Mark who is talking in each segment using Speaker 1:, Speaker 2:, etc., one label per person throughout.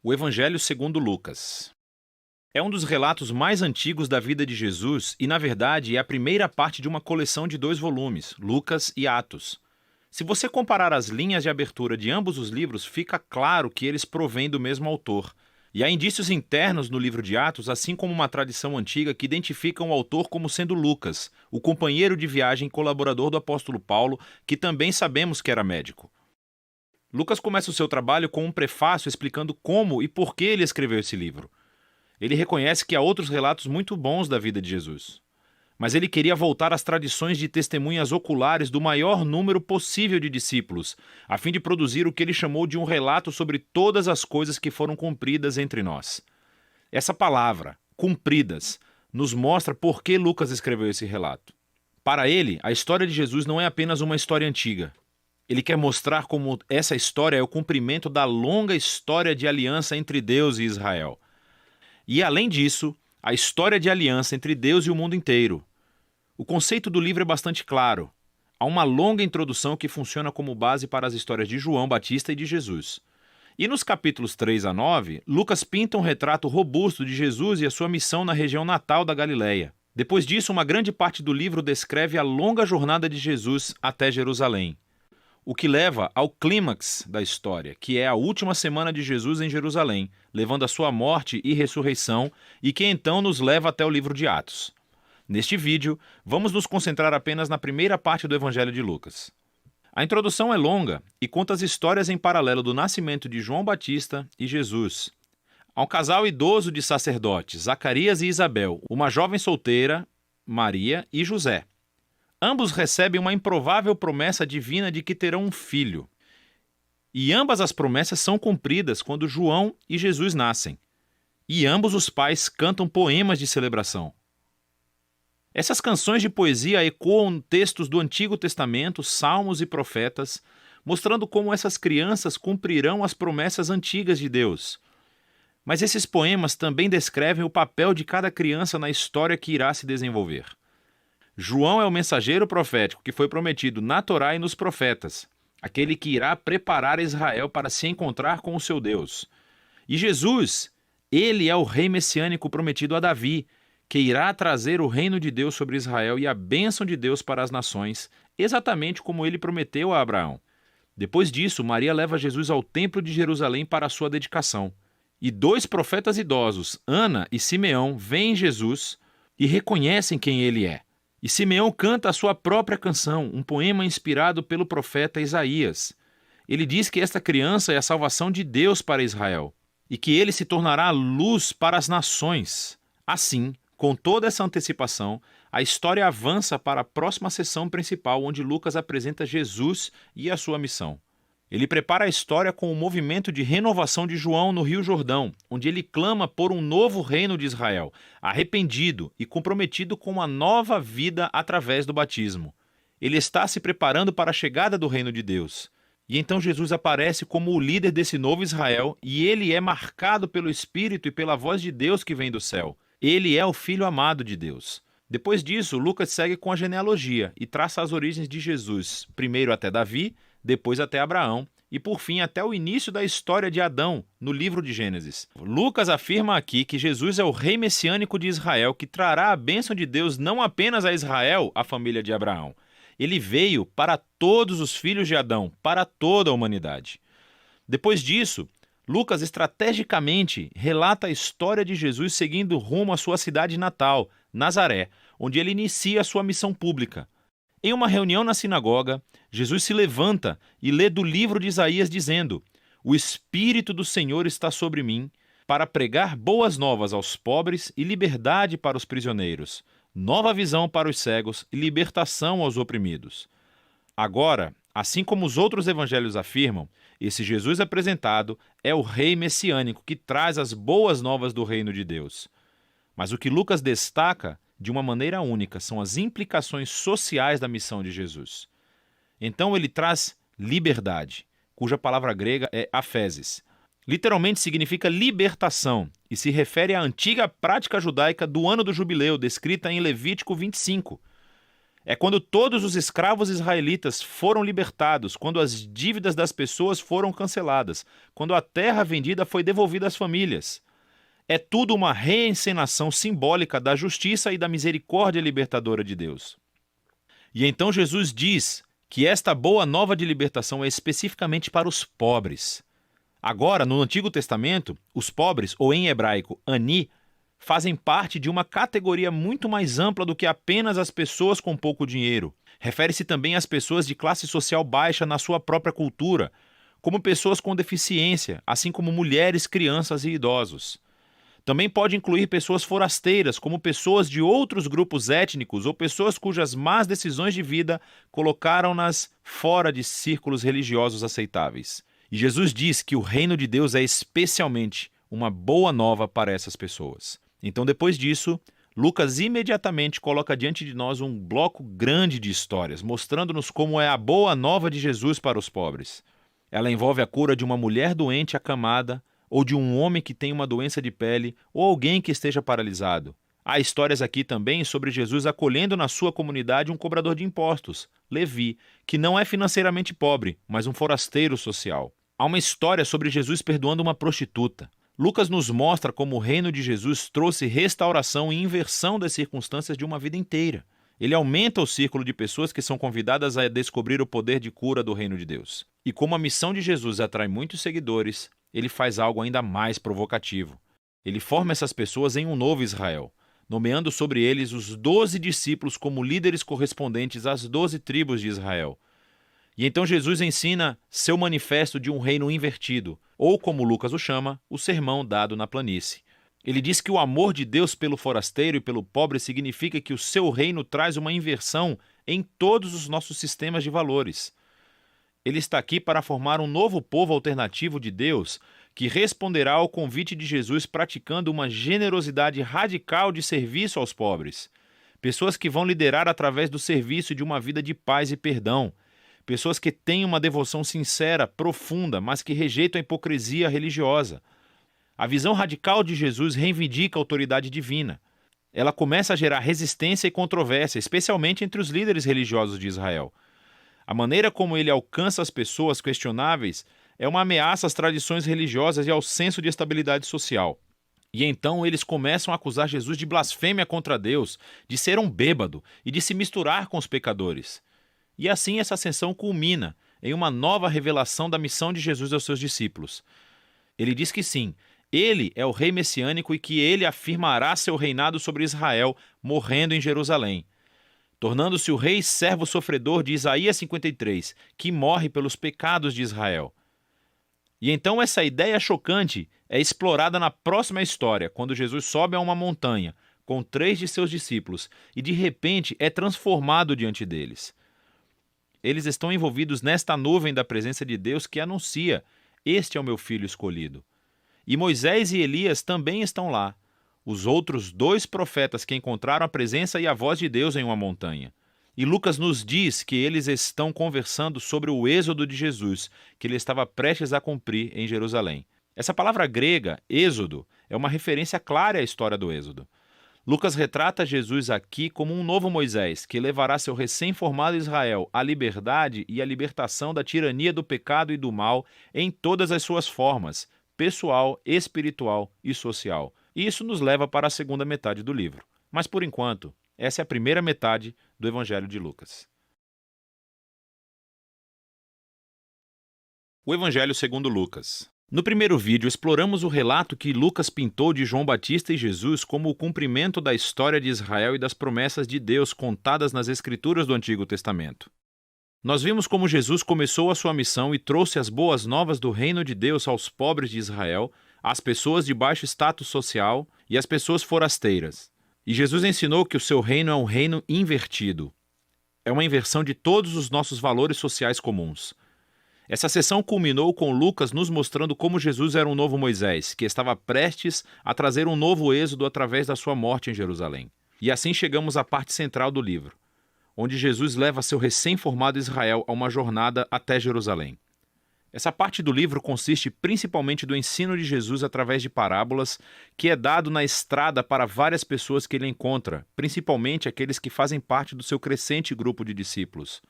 Speaker 1: O Evangelho segundo Lucas. É um dos relatos mais antigos da vida de Jesus e, na verdade, é a primeira parte de uma coleção de 2 volumes, Lucas e Atos. Se você comparar as linhas de abertura de ambos os livros, fica claro que eles provêm do mesmo autor. E há indícios internos no livro de Atos, assim como uma tradição antiga que identificam o autor como sendo Lucas, o companheiro de viagem e colaborador do apóstolo Paulo, que também sabemos que era médico. Lucas começa o seu trabalho com um prefácio explicando como e por que ele escreveu esse livro. Ele reconhece que há outros relatos muito bons da vida de Jesus. Mas ele queria voltar às tradições de testemunhas oculares do maior número possível de discípulos, a fim de produzir o que ele chamou de um relato sobre todas as coisas que foram cumpridas entre nós. Essa palavra, cumpridas, nos mostra por que Lucas escreveu esse relato. Para ele, a história de Jesus não é apenas uma história antiga. Ele quer mostrar como essa história é o cumprimento da longa história de aliança entre Deus e Israel. E, além disso, a história de aliança entre Deus e o mundo inteiro. O conceito do livro é bastante claro. Há uma longa introdução que funciona como base para as histórias de João Batista e de Jesus. E nos capítulos 3 a 9, Lucas pinta um retrato robusto de Jesus e a sua missão na região natal da Galileia. Depois disso, uma grande parte do livro descreve a longa jornada de Jesus até Jerusalém. O que leva ao clímax da história, que é a última semana de Jesus em Jerusalém, levando a sua morte e ressurreição, e que então nos leva até o livro de Atos. Neste vídeo, vamos nos concentrar apenas na primeira parte do Evangelho de Lucas. A introdução é longa e conta as histórias em paralelo do nascimento de João Batista e Jesus. Há um casal idoso de sacerdotes, Zacarias e Isabel, uma jovem solteira, Maria e José. Ambos recebem uma improvável promessa divina de que terão um filho. E ambas as promessas são cumpridas quando João e Jesus nascem. E ambos os pais cantam poemas de celebração. Essas canções de poesia ecoam textos do Antigo Testamento, salmos e profetas, mostrando como essas crianças cumprirão as promessas antigas de Deus. Mas esses poemas também descrevem o papel de cada criança na história que irá se desenvolver. João é o mensageiro profético que foi prometido na Torá e nos profetas, aquele que irá preparar Israel para se encontrar com o seu Deus. E Jesus, ele é o rei messiânico prometido a Davi, que irá trazer o reino de Deus sobre Israel e a bênção de Deus para as nações, exatamente como ele prometeu a Abraão. Depois disso, Maria leva Jesus ao templo de Jerusalém para a sua dedicação. E 2 profetas idosos, Ana e Simeão, veem Jesus e reconhecem quem ele é. E Simeão canta a sua própria canção, um poema inspirado pelo profeta Isaías. Ele diz que esta criança é a salvação de Deus para Israel e que ele se tornará luz para as nações. Assim, com toda essa antecipação, a história avança para a próxima sessão principal, onde Lucas apresenta Jesus e a sua missão. Ele prepara a história com o movimento de renovação de João no Rio Jordão, onde ele clama por um novo reino de Israel, arrependido e comprometido com uma nova vida através do batismo. Ele está se preparando para a chegada do reino de Deus. E então Jesus aparece como o líder desse novo Israel, e ele é marcado pelo Espírito e pela voz de Deus que vem do céu. Ele é o Filho amado de Deus. Depois disso, Lucas segue com a genealogia e traça as origens de Jesus, primeiro até Davi, depois até Abraão e, por fim, até o início da história de Adão, no livro de Gênesis. Lucas afirma aqui que Jesus é o rei messiânico de Israel que trará a bênção de Deus não apenas a Israel, a família de Abraão. Ele veio para todos os filhos de Adão, para toda a humanidade. Depois disso, Lucas estrategicamente relata a história de Jesus seguindo rumo à sua cidade natal, Nazaré, onde ele inicia a sua missão pública. Em uma reunião na sinagoga, Jesus se levanta e lê do livro de Isaías dizendo: "O Espírito do Senhor está sobre mim, para pregar boas novas aos pobres e liberdade para os prisioneiros, nova visão para os cegos e libertação aos oprimidos." Agora, assim como os outros evangelhos afirmam, esse Jesus apresentado é o rei messiânico que traz as boas novas do reino de Deus. Mas o que Lucas destaca de uma maneira única são as implicações sociais da missão de Jesus. Então ele traz liberdade, cuja palavra grega é aphesis. Literalmente significa libertação e se refere à antiga prática judaica do ano do jubileu, descrita em Levítico 25. É quando todos os escravos israelitas foram libertados, quando as dívidas das pessoas foram canceladas, quando a terra vendida foi devolvida às famílias. É tudo uma reencenação simbólica da justiça e da misericórdia libertadora de Deus. E então Jesus diz que esta boa nova de libertação é especificamente para os pobres. Agora, no Antigo Testamento, os pobres, ou em hebraico, ani, fazem parte de uma categoria muito mais ampla do que apenas as pessoas com pouco dinheiro. Refere-se também às pessoas de classe social baixa na sua própria cultura, como pessoas com deficiência, assim como mulheres, crianças e idosos. Também pode incluir pessoas forasteiras, como pessoas de outros grupos étnicos ou pessoas cujas más decisões de vida colocaram-nas fora de círculos religiosos aceitáveis. E Jesus diz que o reino de Deus é especialmente uma boa nova para essas pessoas. Então, depois disso, Lucas imediatamente coloca diante de nós um bloco grande de histórias, mostrando-nos como é a boa nova de Jesus para os pobres. Ela envolve a cura de uma mulher doente acamada, ou de um homem que tem uma doença de pele, ou alguém que esteja paralisado. Há histórias aqui também sobre Jesus acolhendo na sua comunidade um cobrador de impostos, Levi, que não é financeiramente pobre, mas um forasteiro social. Há uma história sobre Jesus perdoando uma prostituta. Lucas nos mostra como o reino de Jesus trouxe restauração e inversão das circunstâncias de uma vida inteira. Ele aumenta o círculo de pessoas que são convidadas a descobrir o poder de cura do reino de Deus. E como a missão de Jesus atrai muitos seguidores, ele faz algo ainda mais provocativo. Ele forma essas pessoas em um novo Israel, nomeando sobre eles os 12 discípulos como líderes correspondentes às 12 tribos de Israel. E então Jesus ensina seu manifesto de um reino invertido, ou como Lucas o chama, o sermão dado na planície. Ele diz que o amor de Deus pelo forasteiro e pelo pobre significa que o seu reino traz uma inversão em todos os nossos sistemas de valores. Ele está aqui para formar um novo povo alternativo de Deus que responderá ao convite de Jesus praticando uma generosidade radical de serviço aos pobres. Pessoas que vão liderar através do serviço de uma vida de paz e perdão. Pessoas que têm uma devoção sincera, profunda, mas que rejeitam a hipocrisia religiosa. A visão radical de Jesus reivindica a autoridade divina. Ela começa a gerar resistência e controvérsia, especialmente entre os líderes religiosos de Israel. A maneira como ele alcança as pessoas questionáveis é uma ameaça às tradições religiosas e ao senso de estabilidade social. E então eles começam a acusar Jesus de blasfêmia contra Deus, de ser um bêbado e de se misturar com os pecadores. E assim essa ascensão culmina em uma nova revelação da missão de Jesus aos seus discípulos. Ele diz que sim, ele é o rei messiânico e que ele afirmará seu reinado sobre Israel, morrendo em Jerusalém, tornando-se o rei servo sofredor de Isaías 53, que morre pelos pecados de Israel. E então essa ideia chocante é explorada na próxima história, quando Jesus sobe a uma montanha com 3 de seus discípulos e de repente é transformado diante deles. Eles estão envolvidos nesta nuvem da presença de Deus que anuncia: "Este é o meu filho escolhido". E Moisés e Elias também estão lá, os outros 2 profetas que encontraram a presença e a voz de Deus em uma montanha. E Lucas nos diz que eles estão conversando sobre o êxodo de Jesus, que ele estava prestes a cumprir em Jerusalém. Essa palavra grega, êxodo, é uma referência clara à história do êxodo. Lucas retrata Jesus aqui como um novo Moisés, que levará seu recém-formado Israel à liberdade e à libertação da tirania do pecado e do mal em todas as suas formas, pessoal, espiritual e social. E isso nos leva para a segunda metade do livro. Mas, por enquanto, essa é a primeira metade do Evangelho de Lucas. O Evangelho segundo Lucas. No primeiro vídeo, exploramos o relato que Lucas pintou de João Batista e Jesus como o cumprimento da história de Israel e das promessas de Deus contadas nas Escrituras do Antigo Testamento. Nós vimos como Jesus começou a sua missão e trouxe as boas novas do reino de Deus aos pobres de Israel, às pessoas de baixo status social e às pessoas forasteiras. E Jesus ensinou que o seu reino é um reino invertido. É uma inversão de todos os nossos valores sociais comuns. Essa sessão culminou com Lucas nos mostrando como Jesus era um novo Moisés, que estava prestes a trazer um novo êxodo através da sua morte em Jerusalém. E assim chegamos à parte central do livro, onde Jesus leva seu recém-formado Israel a uma jornada até Jerusalém. Essa parte do livro consiste principalmente do ensino de Jesus através de parábolas, que é dado na estrada para várias pessoas que ele encontra, principalmente aqueles que fazem parte do seu crescente grupo de discípulos.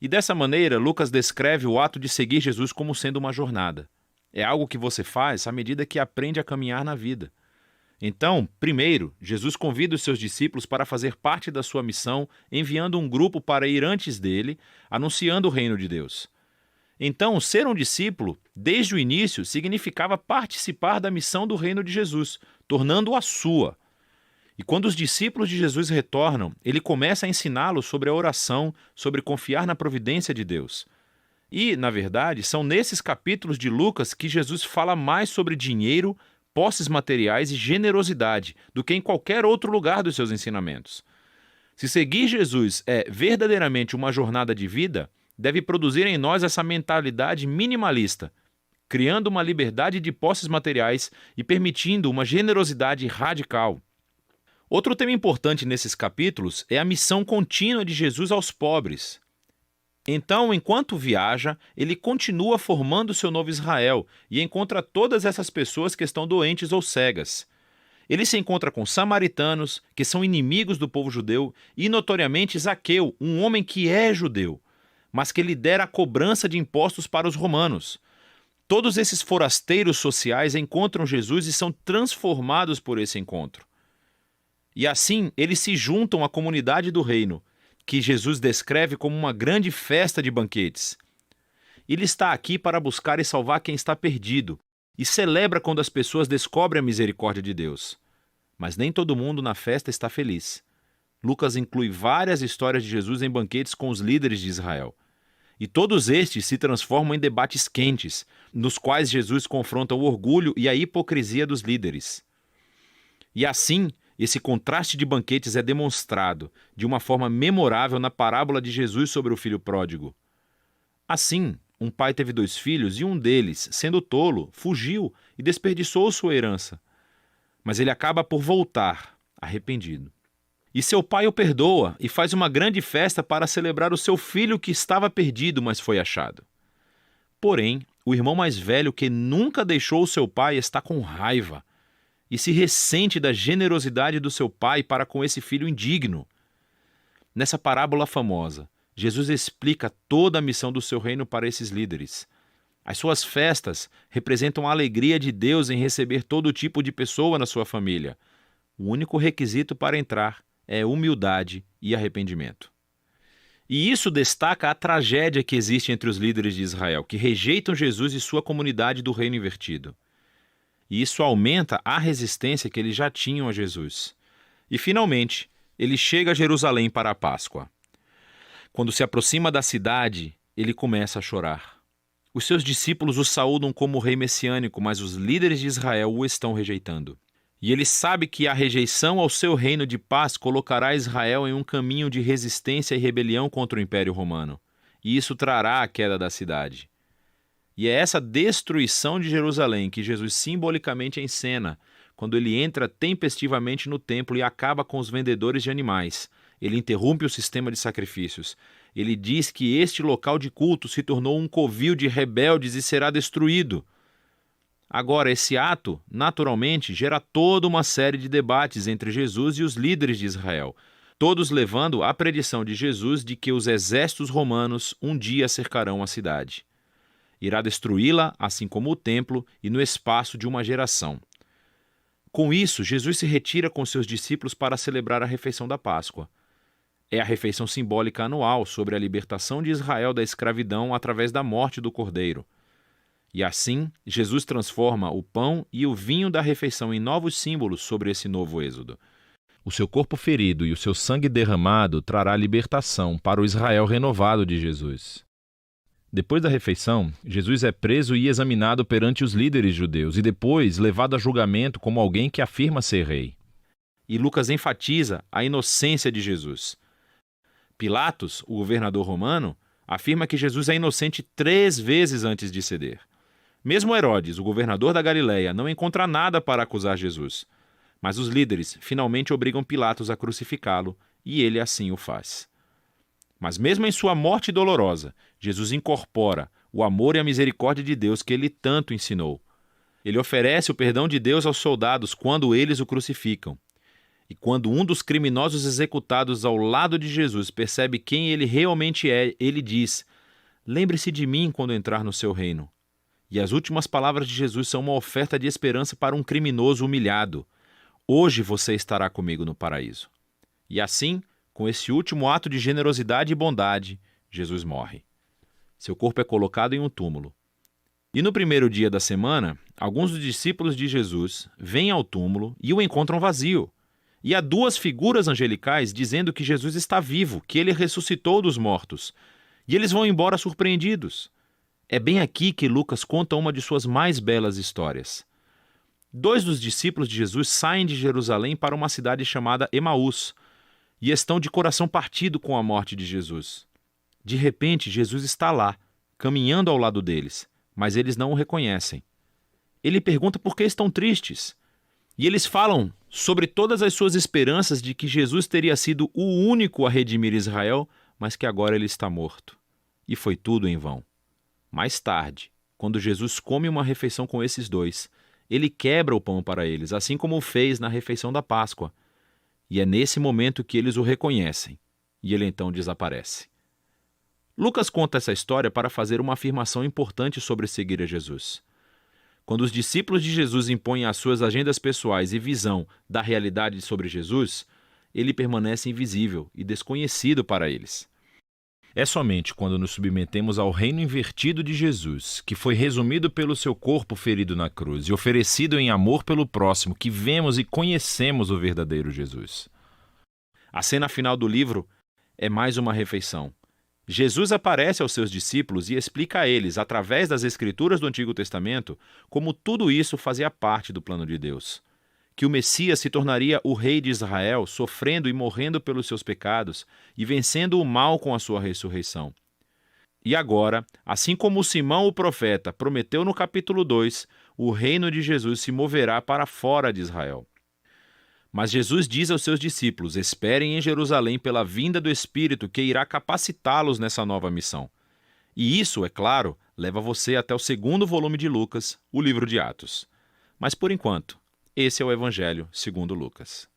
Speaker 1: E dessa maneira, Lucas descreve o ato de seguir Jesus como sendo uma jornada. É algo que você faz à medida que aprende a caminhar na vida. Então, primeiro, Jesus convida os seus discípulos para fazer parte da sua missão, enviando um grupo para ir antes dele, anunciando o reino de Deus. Então, ser um discípulo, desde o início, significava participar da missão do reino de Jesus, tornando-a sua. E quando os discípulos de Jesus retornam, ele começa a ensiná-los sobre a oração, sobre confiar na providência de Deus. E, na verdade, são nesses capítulos de Lucas que Jesus fala mais sobre dinheiro, posses materiais e generosidade do que em qualquer outro lugar dos seus ensinamentos. Se seguir Jesus é verdadeiramente uma jornada de vida, deve produzir em nós essa mentalidade minimalista, criando uma liberdade de posses materiais e permitindo uma generosidade radical. Outro tema importante nesses capítulos é a missão contínua de Jesus aos pobres. Então, enquanto viaja, ele continua formando seu novo Israel e encontra todas essas pessoas que estão doentes ou cegas. Ele se encontra com samaritanos, que são inimigos do povo judeu, e notoriamente Zaqueu, um homem que é judeu, mas que lidera a cobrança de impostos para os romanos. Todos esses forasteiros sociais encontram Jesus e são transformados por esse encontro. E assim, eles se juntam à comunidade do reino, que Jesus descreve como uma grande festa de banquetes. Ele está aqui para buscar e salvar quem está perdido, e celebra quando as pessoas descobrem a misericórdia de Deus. Mas nem todo mundo na festa está feliz. Lucas inclui várias histórias de Jesus em banquetes com os líderes de Israel. E todos estes se transformam em debates quentes, nos quais Jesus confronta o orgulho e a hipocrisia dos líderes. E assim, esse contraste de banquetes é demonstrado de uma forma memorável na parábola de Jesus sobre o filho pródigo. Assim, um pai teve 2 filhos e um deles, sendo tolo, fugiu e desperdiçou sua herança. Mas ele acaba por voltar, arrependido. E seu pai o perdoa e faz uma grande festa para celebrar o seu filho que estava perdido, mas foi achado. Porém, o irmão mais velho, que nunca deixou o seu pai, está com raiva e se ressente da generosidade do seu pai para com esse filho indigno. Nessa parábola famosa, Jesus explica toda a missão do seu reino para esses líderes. As suas festas representam a alegria de Deus em receber todo tipo de pessoa na sua família. O único requisito para entrar é humildade e arrependimento. E isso destaca a tragédia que existe entre os líderes de Israel, que rejeitam Jesus e sua comunidade do reino invertido. E isso aumenta a resistência que eles já tinham a Jesus. E, finalmente, ele chega a Jerusalém para a Páscoa. Quando se aproxima da cidade, ele começa a chorar. Os seus discípulos o saúdam como rei messiânico, mas os líderes de Israel o estão rejeitando. E ele sabe que a rejeição ao seu reino de paz colocará Israel em um caminho de resistência e rebelião contra o Império Romano. E isso trará a queda da cidade. E é essa destruição de Jerusalém que Jesus simbolicamente encena quando ele entra tempestivamente no templo e acaba com os vendedores de animais. Ele interrompe o sistema de sacrifícios. Ele diz que este local de culto se tornou um covil de rebeldes e será destruído. Agora, esse ato, naturalmente, gera toda uma série de debates entre Jesus e os líderes de Israel, todos levando à predição de Jesus de que os exércitos romanos um dia cercarão a cidade. Irá destruí-la, assim como o templo, e no espaço de uma geração. Com isso, Jesus se retira com seus discípulos para celebrar a refeição da Páscoa. É a refeição simbólica anual sobre a libertação de Israel da escravidão através da morte do Cordeiro. E assim, Jesus transforma o pão e o vinho da refeição em novos símbolos sobre esse novo êxodo. O seu corpo ferido e o seu sangue derramado trará libertação para o Israel renovado de Jesus. Depois da refeição, Jesus é preso e examinado perante os líderes judeus e depois levado a julgamento como alguém que afirma ser rei. E Lucas enfatiza a inocência de Jesus. Pilatos, o governador romano, afirma que Jesus é inocente 3 vezes antes de ceder. Mesmo Herodes, o governador da Galileia, não encontra nada para acusar Jesus. Mas os líderes finalmente obrigam Pilatos a crucificá-lo e ele assim o faz. Mas mesmo em sua morte dolorosa, Jesus incorpora o amor e a misericórdia de Deus que ele tanto ensinou. Ele oferece o perdão de Deus aos soldados quando eles o crucificam. E quando um dos criminosos executados ao lado de Jesus percebe quem ele realmente é, ele diz: "Lembre-se de mim quando entrar no seu reino." E as últimas palavras de Jesus são uma oferta de esperança para um criminoso humilhado. "Hoje você estará comigo no paraíso." E assim, com esse último ato de generosidade e bondade, Jesus morre. Seu corpo é colocado em um túmulo. E no primeiro dia da semana, alguns dos discípulos de Jesus vêm ao túmulo e o encontram vazio. E há duas figuras angelicais dizendo que Jesus está vivo, que ele ressuscitou dos mortos. E eles vão embora surpreendidos. É bem aqui que Lucas conta uma de suas mais belas histórias. Dois dos discípulos de Jesus saem de Jerusalém para uma cidade chamada Emaús e estão de coração partido com a morte de Jesus. De repente, Jesus está lá, caminhando ao lado deles, mas eles não o reconhecem. Ele pergunta por que estão tristes. E eles falam sobre todas as suas esperanças de que Jesus teria sido o único a redimir Israel, mas que agora ele está morto. E foi tudo em vão. Mais tarde, quando Jesus come uma refeição com esses dois, ele quebra o pão para eles, assim como o fez na refeição da Páscoa. E é nesse momento que eles o reconhecem, e ele então desaparece. Lucas conta essa história para fazer uma afirmação importante sobre seguir a Jesus. Quando os discípulos de Jesus impõem as suas agendas pessoais e visão da realidade sobre Jesus, ele permanece invisível e desconhecido para eles. É somente quando nos submetemos ao reino invertido de Jesus, que foi resumido pelo seu corpo ferido na cruz e oferecido em amor pelo próximo, que vemos e conhecemos o verdadeiro Jesus. A cena final do livro é mais uma refeição. Jesus aparece aos seus discípulos e explica a eles, através das Escrituras do Antigo Testamento, como tudo isso fazia parte do plano de Deus. Que o Messias se tornaria o rei de Israel, sofrendo e morrendo pelos seus pecados e vencendo o mal com a sua ressurreição. E agora, assim como Simão o profeta prometeu no capítulo 2, o reino de Jesus se moverá para fora de Israel. Mas Jesus diz aos seus discípulos: esperem em Jerusalém pela vinda do Espírito que irá capacitá-los nessa nova missão. E isso, é claro, leva você até o segundo volume de Lucas, o livro de Atos. Mas por enquanto, esse é o Evangelho segundo Lucas.